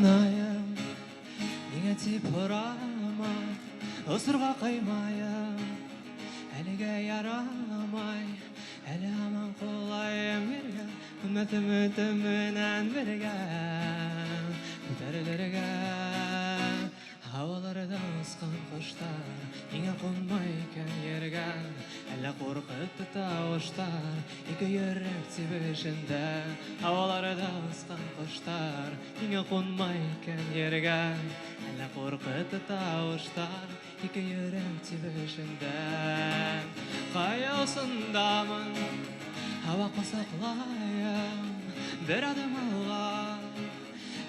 анайым, неге тип ұрама, ысырға қаймайым, әліге ярамай, әлі аман қолайым ерге, үмітімінен бірге, көтерілерге. Havalarda ıskan kuşlar, yine konmayken yerge, әлі қорқытты тауыштар, екі yürek тибішінде. Havalarda ıskan kuşlar, yine konmayken yerge, әлі қорқытты тауыштар, екі yürek тибішінде. Қаяусындамын, hava қосақлайым, бір адым алға,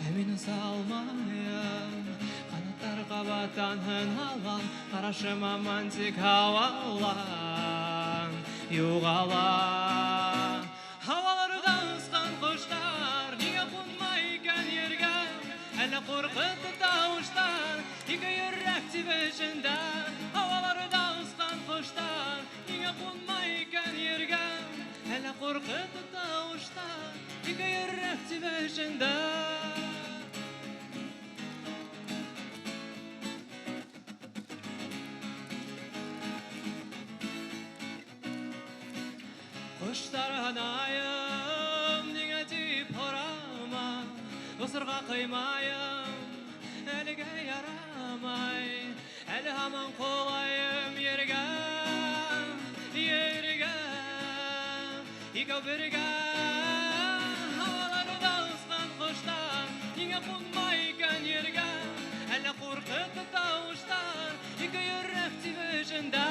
әмін салмайым. Қабаттанын алған, қарашы мамантик хауалан, юғалан. Хаваларда ысқан құштар, неге қонмайкен ерге, әлі қорқытты тауыштар, екі yürek тибішінде. Хаваларда ысқан құштар, неге қонмайкен ерге, әлі қорқытты тауыштар, екі yürek тибішінде. Құштар анайым, неге тип ұрама, ысырға қаймайым, әліге ярамай, әлі аман қолайым ерге, ерге, екеу бірге. Хаваларда ысқан құштар, неге қонмайкен ерге, әлі қорқытты тауыштар, екі yürek тибішінде.